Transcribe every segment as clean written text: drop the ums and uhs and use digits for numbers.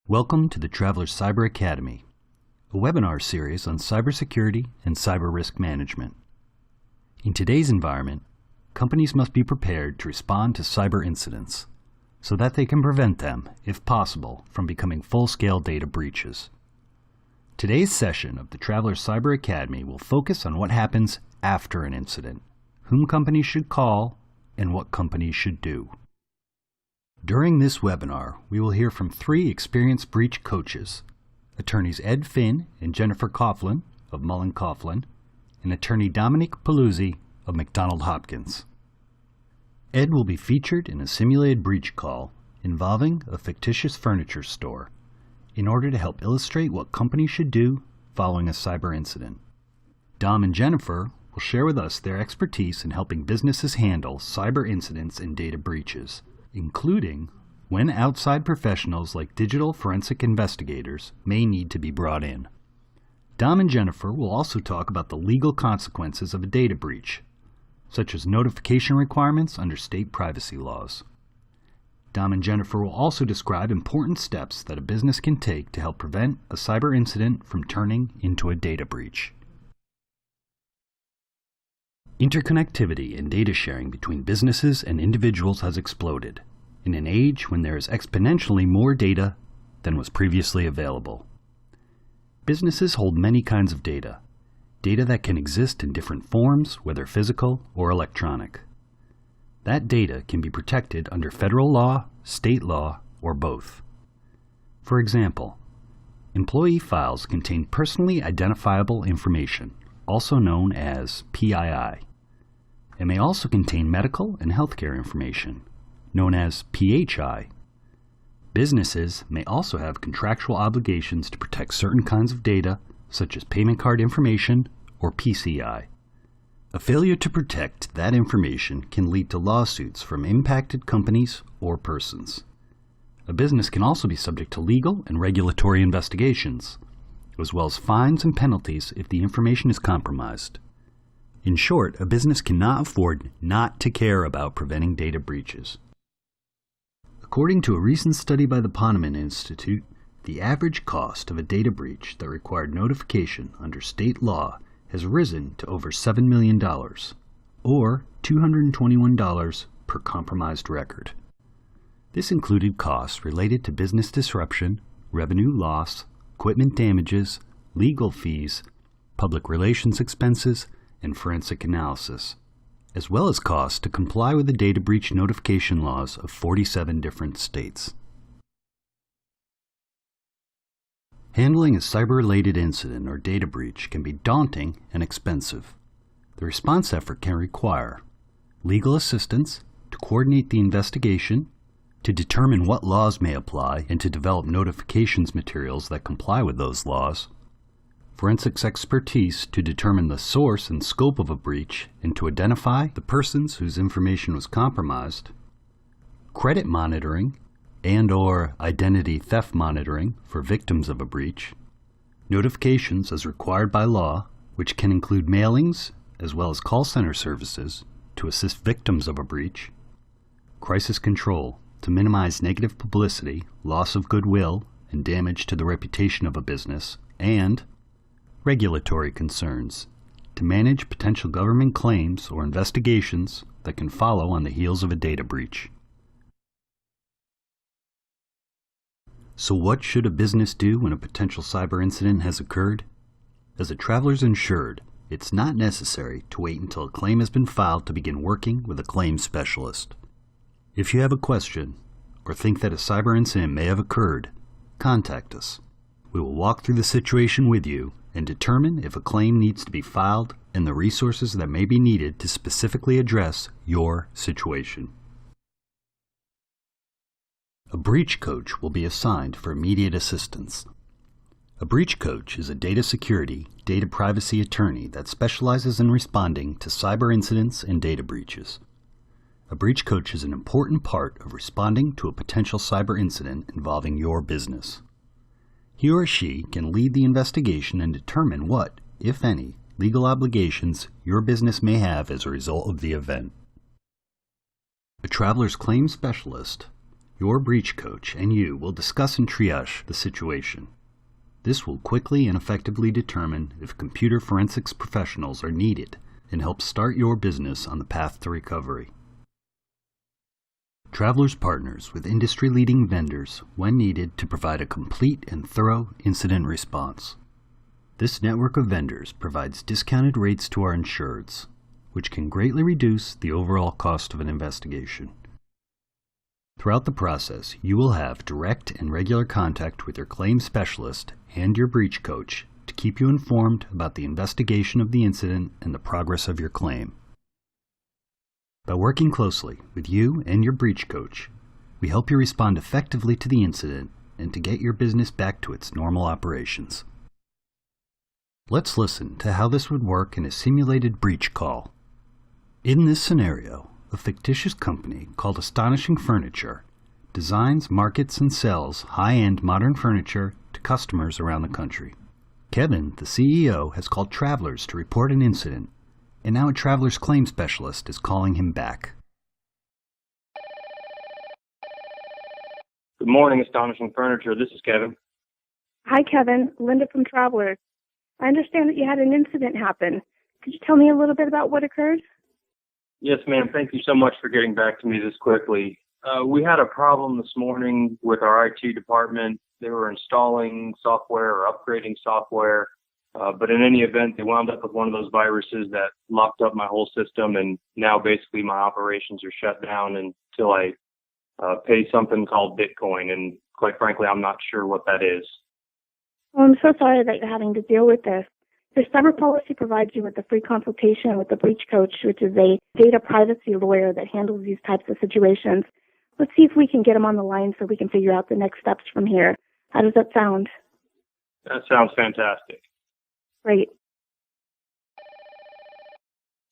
Welcome to the Traveler's Cyber Academy, a webinar series on cybersecurity and cyber risk management. In today's environment, companies must be prepared to respond to cyber incidents so that they can prevent them, if possible, from becoming full-scale data breaches. Today's session of the Traveler's Cyber Academy will focus on what happens after an incident, whom companies should call, and what companies should do. During this webinar, we will hear from three experienced breach coaches, attorneys Ed Finn and Jennifer Coughlin of Mullen Coughlin, and attorney Dominic Paluzzi of McDonald Hopkins. Ed will be featured in a simulated breach call involving a fictitious furniture store in order to help illustrate what companies should do following a cyber incident. Dom and Jennifer will share with us their expertise in helping businesses handle cyber incidents and data breaches, including when outside professionals like digital forensic investigators may need to be brought in. Dom and Jennifer will also talk about the legal consequences of a data breach, such as notification requirements under state privacy laws. Dom and Jennifer will also describe important steps that a business can take to help prevent a cyber incident from turning into a data breach. Interconnectivity and data sharing between businesses and individuals has exploded in an age when there is exponentially more data than was previously available. Businesses hold many kinds of data that can exist in different forms, whether physical or electronic. That data can be protected under federal law, state law, or both. For example, employee files contain personally identifiable information, also known as PII. It may also contain medical and healthcare information, known as PHI. Businesses may also have contractual obligations to protect certain kinds of data, such as payment card information or PCI. A failure to protect that information can lead to lawsuits from impacted companies or persons. A business can also be subject to legal and regulatory investigations, as well as fines and penalties if the information is compromised. In short, a business cannot afford not to care about preventing data breaches. According to a recent study by the Ponemon Institute, the average cost of a data breach that required notification under state law has risen to over $7 million, or $221 per compromised record. This included costs related to business disruption, revenue loss, equipment damages, legal fees, public relations expenses, and forensic analysis, as well as costs to comply with the data breach notification laws of 47 different states. Handling a cyber-related incident or data breach can be daunting and expensive. The response effort can require legal assistance to coordinate the investigation, to determine what laws may apply and to develop notifications materials that comply with those laws, forensics expertise to determine the source and scope of a breach and to identify the persons whose information was compromised, credit monitoring and/or identity theft monitoring for victims of a breach, notifications as required by law, which can include mailings as well as call center services to assist victims of a breach, crisis control to minimize negative publicity, loss of goodwill, and damage to the reputation of a business, and regulatory concerns to manage potential government claims or investigations that can follow on the heels of a data breach. So what should a business do when a potential cyber incident has occurred? As a traveler's insured, it's not necessary to wait until a claim has been filed to begin working with a claims specialist. If you have a question or think that a cyber incident may have occurred, contact us. We will walk through the situation with you and determine if a claim needs to be filed and the resources that may be needed to specifically address your situation. A breach coach will be assigned for immediate assistance. A breach coach is a data security, data privacy attorney that specializes in responding to cyber incidents and data breaches. A breach coach is an important part of responding to a potential cyber incident involving your business. He or she can lead the investigation and determine what, if any, legal obligations your business may have as a result of the event. A traveler's claims specialist, your breach coach, and you will discuss and triage the situation. This will quickly and effectively determine if computer forensics professionals are needed and help start your business on the path to recovery. Travelers partners with industry-leading vendors when needed to provide a complete and thorough incident response. This network of vendors provides discounted rates to our insureds, which can greatly reduce the overall cost of an investigation. Throughout the process, you will have direct and regular contact with your claims specialist and your breach coach to keep you informed about the investigation of the incident and the progress of your claim. By working closely with you and your breach coach, we help you respond effectively to the incident and to get your business back to its normal operations. Let's listen to how this would work in a simulated breach call. In this scenario, a fictitious company called Astonishing Furniture designs, markets, and sells high-end modern furniture to customers around the country. Kevin, the CEO, has called travelers to report an incident, and now a traveler's claim specialist is calling him back. Good morning, Astonishing Furniture. This is Kevin. Hi, Kevin. Linda from Travelers. I understand that you had an incident happen. Could you tell me a little bit about what occurred? Yes, ma'am. Thank you so much for getting back to me this quickly. We had a problem this morning with our IT department. They were installing software or upgrading software, but in any event, they wound up with one of those viruses that locked up my whole system, and now basically my operations are shut down until I pay something called Bitcoin, and quite frankly, I'm not sure what that is. Well, I'm so sorry that you're having to deal with this. Your cyber policy provides you with a free consultation with the breach coach, which is a data privacy lawyer that handles these types of situations. Let's see if we can get him on the line so we can figure out the next steps from here. How does that sound? That sounds fantastic. Great.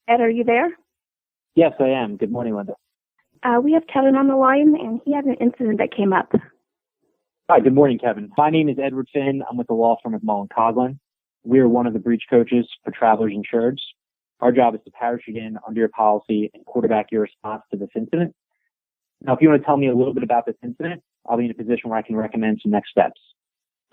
Ed, are you there? Yes, I am. Good morning, Linda. We have Kevin on the line, and he had an incident that came up. Hi, good morning, Kevin. My name is Edward Finn. I'm with the law firm of Mullen, Coughlin. We are one of the breach coaches for travelers insureds. Our job is to parachute in under your policy and quarterback your response to this incident. Now, if you want to tell me a little bit about this incident, I'll be in a position where I can recommend some next steps.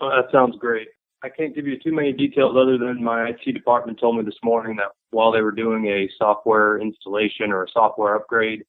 Well, that sounds great. I can't give you too many details other than my IT department told me this morning that while they were doing a software installation or a software upgrade,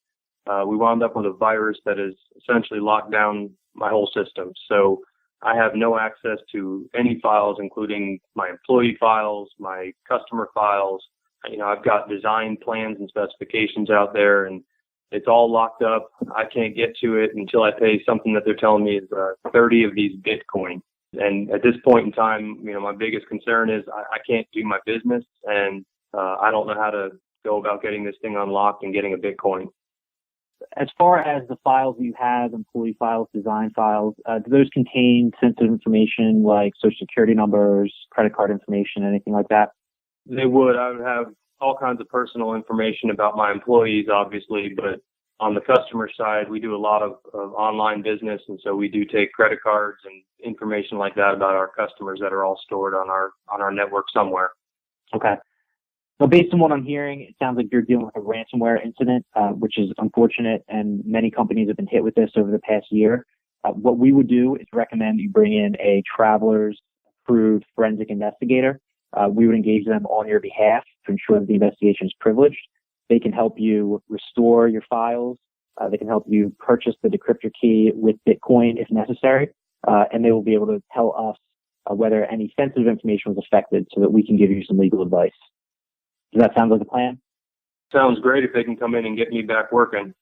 we wound up with a virus that has essentially locked down my whole system. So I have no access to any files, including my employee files, my customer files. I've got design plans and specifications out there, and it's all locked up. I can't get to it until I pay something that they're telling me is 30 of these Bitcoin. And at this point in time, my biggest concern is I can't do my business, and I don't know how to go about getting this thing unlocked and getting a Bitcoin. As far as the files you have, employee files, design files, do those contain sensitive information like social security numbers, credit card information, anything like that? They would. I would have all kinds of personal information about my employees, obviously, but on the customer side, we do a lot of online business, and so we do take credit cards and information like that about our customers that are all stored on our network somewhere. Okay. So based on what I'm hearing, it sounds like you're dealing with a ransomware incident, which is unfortunate, and many companies have been hit with this over the past year. What we would do is recommend you bring in a traveler's approved forensic investigator. We would engage them on your behalf to ensure that the investigation is privileged. They can help you restore your files. They can help you purchase the decryptor key with Bitcoin if necessary, and they will be able to tell us whether any sensitive information was affected so that we can give you some legal advice. Does that sound like a plan? Sounds great if they can come in and get me back working.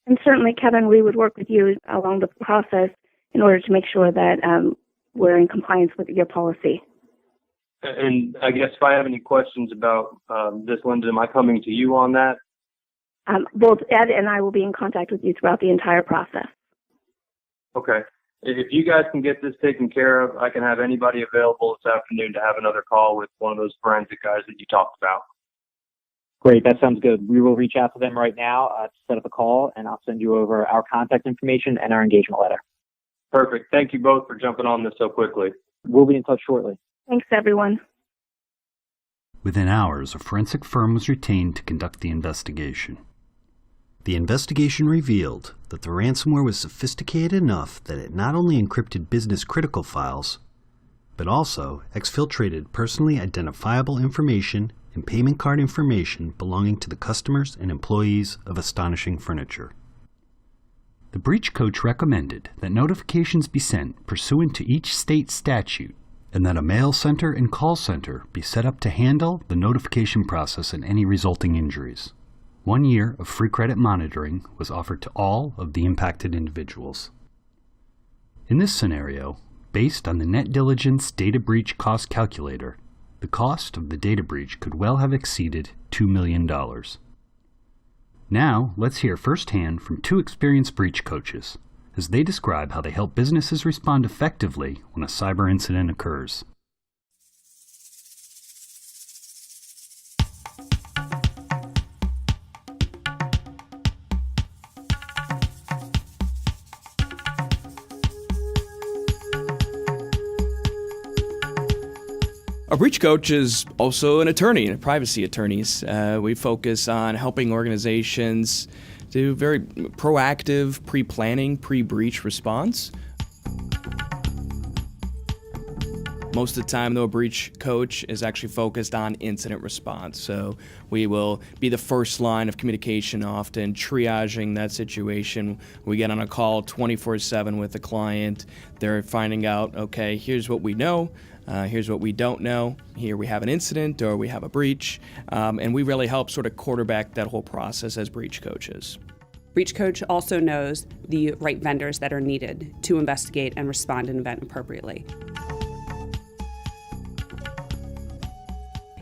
And certainly, Kevin, we would work with you along the process in order to make sure that we're in compliance with your policy. And I guess if I have any questions about this, Linda, am I coming to you on that? Both Ed and I will be in contact with you throughout the entire process. Okay. If you guys can get this taken care of, I can have anybody available this afternoon to have another call with one of those forensic guys that you talked about. Great. That sounds good. We will reach out to them right now to set up a call, and I'll send you over our contact information and our engagement letter. Perfect. Thank you both for jumping on this so quickly. We'll be in touch shortly. Thanks, everyone. Within hours, a forensic firm was retained to conduct the investigation. The investigation revealed that the ransomware was sophisticated enough that it not only encrypted business-critical files, but also exfiltrated personally identifiable information and payment card information belonging to the customers and employees of Astonishing Furniture. The breach coach recommended that notifications be sent pursuant to each state statute and that a mail center and call center be set up to handle the notification process and any resulting injuries. 1 year of free credit monitoring was offered to all of the impacted individuals. In this scenario, based on the Net Diligence Data Breach Cost Calculator, the cost of the data breach could well have exceeded $2 million. Now, let's hear firsthand from two experienced breach coaches as they describe how they help businesses respond effectively when a cyber incident occurs. A breach coach is also an attorney, a privacy attorneys. We focus on helping organizations do very proactive pre-planning, pre-breach response. Most of the time, though, a breach coach is actually focused on incident response. So we will be the first line of communication, often triaging that situation. We get on a call 24/7 with the client. They're finding out, okay, here's what we know. Here's what we don't know. Here we have an incident or we have a breach. And we really help sort of quarterback that whole process as breach coaches. Breach coach also knows the right vendors that are needed to investigate and respond to an event appropriately.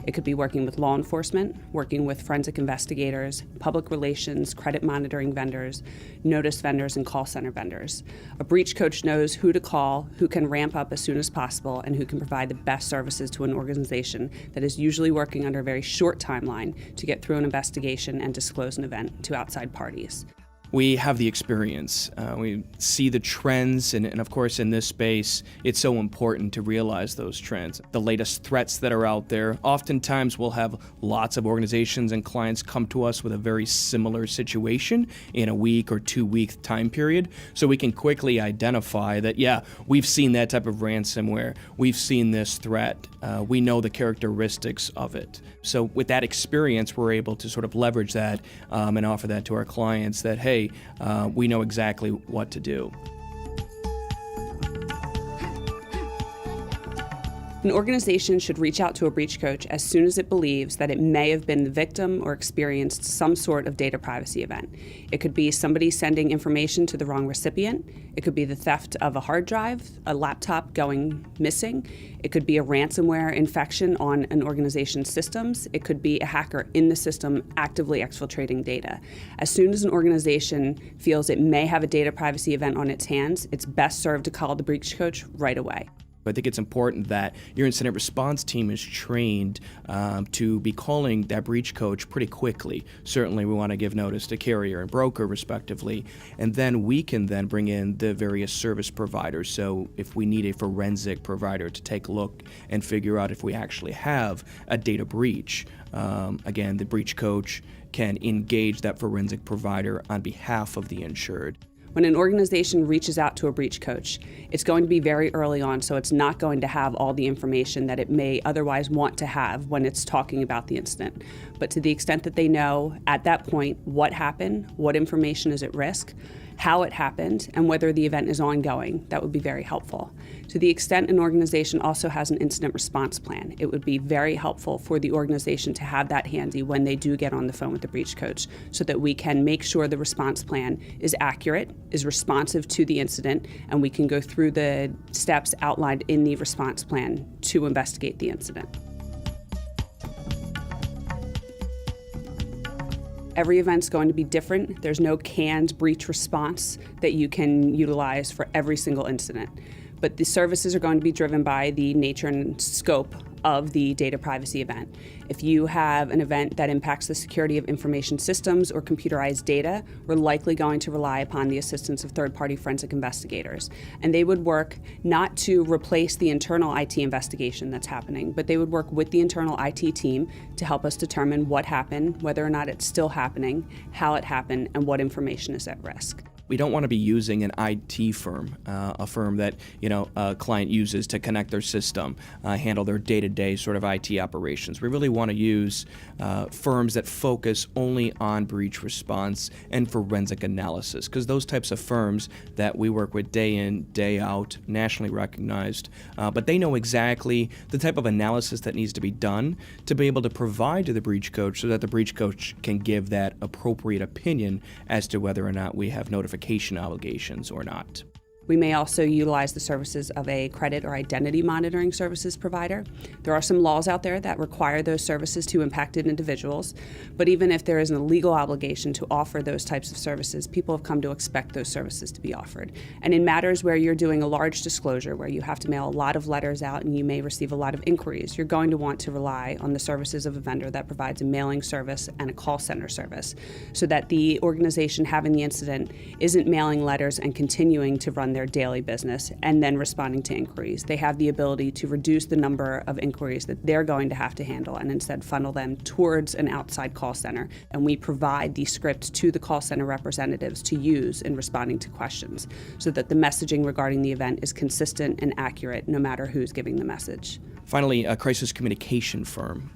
It could be working with law enforcement, working with forensic investigators, public relations, credit monitoring vendors, notice vendors, and call center vendors. A breach coach knows who to call, who can ramp up as soon as possible, and who can provide the best services to an organization that is usually working under a very short timeline to get through an investigation and disclose an event to outside parties. We have the experience. We see the trends, and of course in this space, it's so important to realize those trends. The latest threats that are out there, oftentimes we'll have lots of organizations and clients come to us with a very similar situation in a week or 2 week time period, so we can quickly identify that, yeah, we've seen that type of ransomware, we've seen this threat, we know the characteristics of it. So with that experience, we're able to sort of leverage that and offer that to our clients that, hey, we know exactly what to do. An organization should reach out to a breach coach as soon as it believes that it may have been the victim or experienced some sort of data privacy event. It could be somebody sending information to the wrong recipient. It could be the theft of a hard drive, a laptop going missing. It could be a ransomware infection on an organization's systems. It could be a hacker in the system actively exfiltrating data. As soon as an organization feels it may have a data privacy event on its hands, it's best served to call the breach coach right away. I think it's important that your incident response team is trained to be calling that breach coach pretty quickly. Certainly we want to give notice to carrier and broker respectively, and then we can then bring in the various service providers. So if we need a forensic provider to take a look and figure out if we actually have a data breach, again, the breach coach can engage that forensic provider on behalf of the insured. When an organization reaches out to a breach coach, it's going to be very early on, so it's not going to have all the information that it may otherwise want to have when it's talking about the incident. But to the extent that they know at that point what happened, what information is at risk, how it happened, and whether the event is ongoing, that would be very helpful. To the extent an organization also has an incident response plan, it would be very helpful for the organization to have that handy when they do get on the phone with the breach coach, so that we can make sure the response plan is accurate, is responsive to the incident, and we can go through the steps outlined in the response plan to investigate the incident. Every event's going to be different. There's no canned breach response that you can utilize for every single incident. But the services are going to be driven by the nature and scope of the data privacy event. If you have an event that impacts the security of information systems or computerized data, we're likely going to rely upon the assistance of third-party forensic investigators. And they would work not to replace the internal IT investigation that's happening, but they would work with the internal IT team to help us determine what happened, whether or not it's still happening, how it happened, and what information is at risk. We don't want to be using an IT firm, a firm that a client uses to connect their system, handle their day-to-day sort of IT operations. We really want to use firms that focus only on breach response and forensic analysis, because those types of firms that we work with day in, day out, nationally recognized, but they know exactly the type of analysis that needs to be done to be able to provide to the breach coach so that the breach coach can give that appropriate opinion as to whether or not we have notification obligations or not. We may also utilize the services of a credit or identity monitoring services provider. There are some laws out there that require those services to impacted individuals, but even if there is a legal obligation to offer those types of services, people have come to expect those services to be offered. And in matters where you're doing a large disclosure, where you have to mail a lot of letters out and you may receive a lot of inquiries, you're going to want to rely on the services of a vendor that provides a mailing service and a call center service, so that the organization having the incident isn't mailing letters and continuing to run their daily business and then responding to inquiries. They have the ability to reduce the number of inquiries that they're going to have to handle and instead funnel them towards an outside call center. And we provide the script to the call center representatives to use in responding to questions so that the messaging regarding the event is consistent and accurate no matter who's giving the message. Finally, a crisis communication firm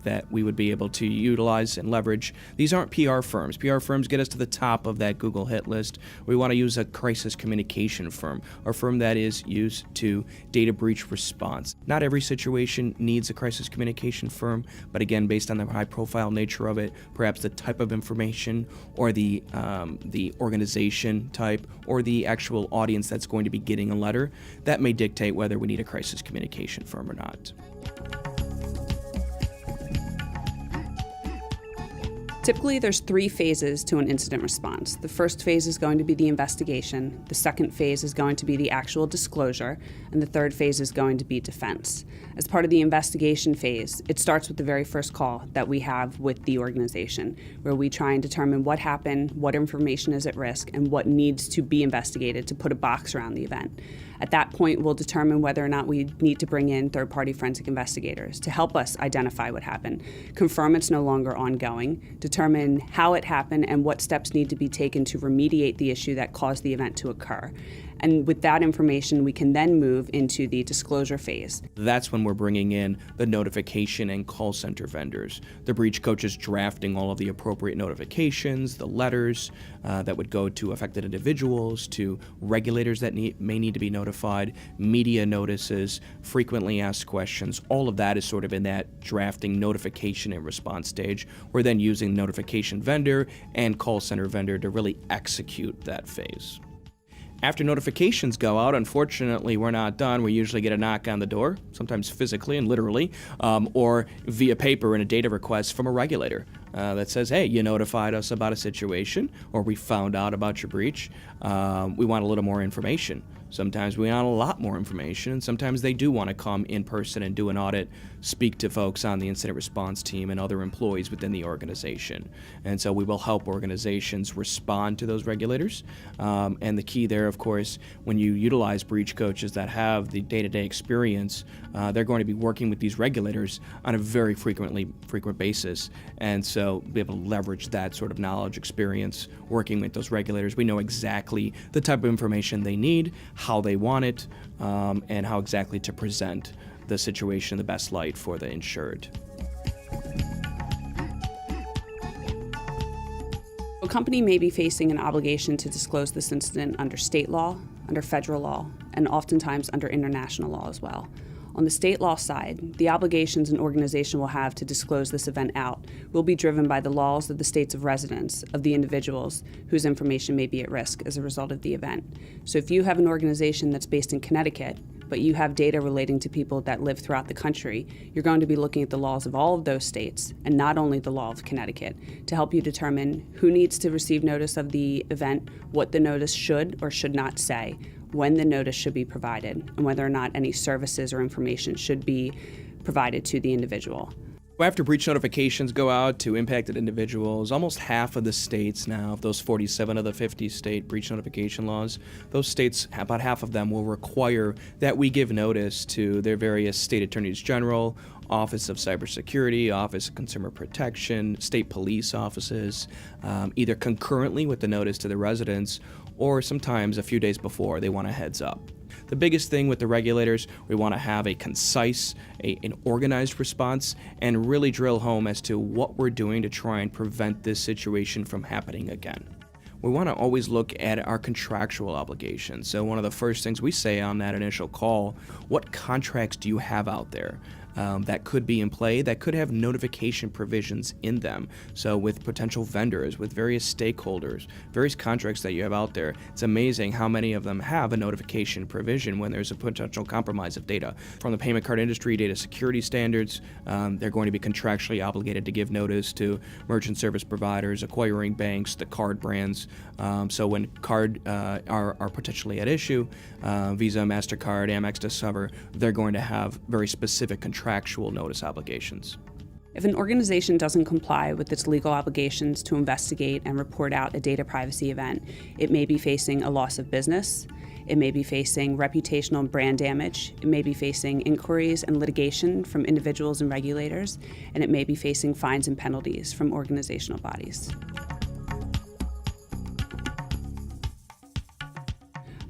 that we would be able to utilize and leverage. These aren't PR firms. PR firms get us to the top of that Google hit list. We want to use a crisis communication firm, or firm that is used to data breach response. Not every situation needs a crisis communication firm, but again, based on the high-profile nature of it, perhaps the type of information or the organization type or the actual audience that's going to be getting a letter, that may dictate whether we need a crisis communication firm or not. Typically, there's 3 phases to an incident response. The first phase is going to be the investigation, the second phase is going to be the actual disclosure, and the third phase is going to be defense. As part of the investigation phase, it starts with the very first call that we have with the organization, where we try and determine what happened, what information is at risk, and what needs to be investigated to put a box around the event. At that point, we'll determine whether or not we need to bring in third-party forensic investigators to help us identify what happened, confirm it's no longer ongoing, determine how it happened and what steps need to be taken to remediate the issue that caused the event to occur. And with that information, we can then move into the disclosure phase. That's when we're bringing in the notification and call center vendors. The breach coach is drafting all of the appropriate notifications, the letters that would go to affected individuals, to regulators that may need to be notified, media notices, frequently asked questions. All of that is sort of in that drafting, notification, and response stage. We're then using notification vendor and call center vendor to really execute that phase. After notifications go out, unfortunately, we're not done. We usually get a knock on the door, sometimes physically and literally, or via paper in a data request from a regulator that says, hey, you notified us about a situation, or we found out about your breach. We want a little more information. Sometimes we want a lot more information, and sometimes they do want to come in person and do an audit, speak to folks on the incident response team and other employees within the organization. And so we will help organizations respond to those regulators. And the key there, of course, when you utilize breach coaches that have the day-to-day experience, they're going to be working with these regulators on a very frequent basis. And so be able to leverage that sort of knowledge, experience, working with those regulators. We know exactly the type of information they need, how they want it, and how exactly to present the situation in the best light for the insured. A company may be facing an obligation to disclose this incident under state law, under federal law, and oftentimes under international law as well. On the state law side, the obligations an organization will have to disclose this event out will be driven by the laws of the states of residence of the individuals whose information may be at risk as a result of the event. So if you have an organization that's based in Connecticut, but you have data relating to people that live throughout the country, you're going to be looking at the laws of all of those states, and not only the law of Connecticut, to help you determine who needs to receive notice of the event, what the notice should or should not say, when the notice should be provided, and whether or not any services or information should be provided to the individual. After breach notifications go out to impacted individuals, almost half of the states now, of those 47 of the 50 state breach notification laws, those states, about half of them will require that we give notice to their various state attorneys general, Office of Cybersecurity, Office of Consumer Protection, state police offices, either concurrently with the notice to the residents or sometimes a few days before. They want a heads up. The biggest thing with the regulators, we want to have a concise, an organized response and really drill home as to what we're doing to try and prevent this situation from happening again. We want to always look at our contractual obligations. So one of the first things we say on that initial call, what contracts do you have out there? That could be in play, that could have notification provisions in them. So with potential vendors, with various stakeholders, various contracts that you have out there, it's amazing how many of them have a notification provision when there's a potential compromise of data. From the payment card industry, data security standards, they're going to be contractually obligated to give notice to merchant service providers, acquiring banks, the card brands. So when card are potentially at issue, Visa, MasterCard, Amex, Discover, they're going to have very specific contractual notice obligations. If an organization doesn't comply with its legal obligations to investigate and report out a data privacy event, it may be facing a loss of business, it may be facing reputational and brand damage, it may be facing inquiries and litigation from individuals and regulators, and it may be facing fines and penalties from organizational bodies.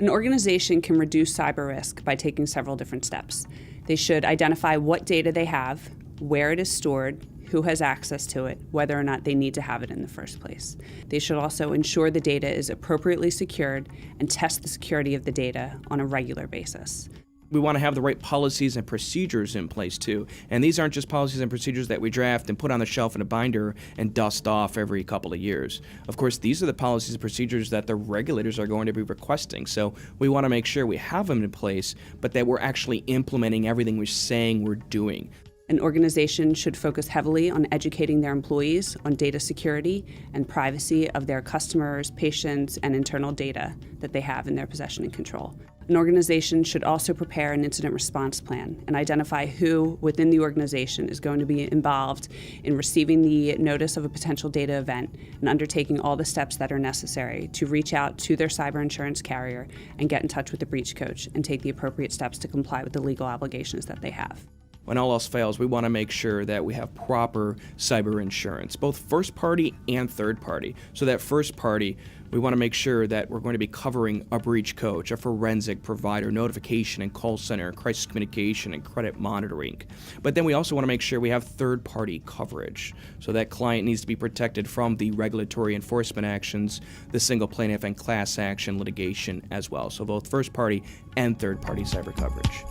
An organization can reduce cyber risk by taking several different steps. They should identify what data they have, where it is stored, who has access to it, whether or not they need to have it in the first place. They should also ensure the data is appropriately secured and test the security of the data on a regular basis. We want to have the right policies and procedures in place too. And these aren't just policies and procedures that we draft and put on the shelf in a binder and dust off every couple of years. Of course, these are the policies and procedures that the regulators are going to be requesting. So we want to make sure we have them in place, but that we're actually implementing everything we're saying we're doing. An organization should focus heavily on educating their employees on data security and privacy of their customers, patients, and internal data that they have in their possession and control. An organization should also prepare an incident response plan and identify who within the organization is going to be involved in receiving the notice of a potential data event and undertaking all the steps that are necessary to reach out to their cyber insurance carrier and get in touch with the breach coach and take the appropriate steps to comply with the legal obligations that they have. When all else fails, we want to make sure that we have proper cyber insurance, both first party and third party. So that first party, we want to make sure that we're going to be covering a breach coach, a forensic provider, notification and call center, crisis communication, and credit monitoring. But then we also want to make sure we have third party coverage. So that client needs to be protected from the regulatory enforcement actions, the single plaintiff and class action litigation as well. So both first party and third party cyber coverage.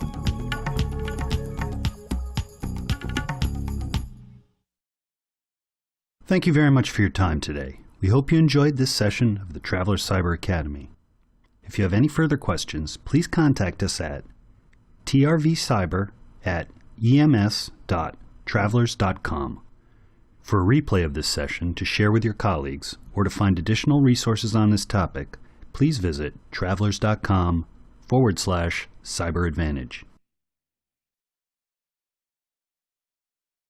Thank you very much for your time today. We hope you enjoyed this session of the Traveler Cyber Academy. If you have any further questions, please contact us at trvcyber@ems.travelers.com. For a replay of this session to share with your colleagues or to find additional resources on this topic, please visit travelers.com/cyberadvantage.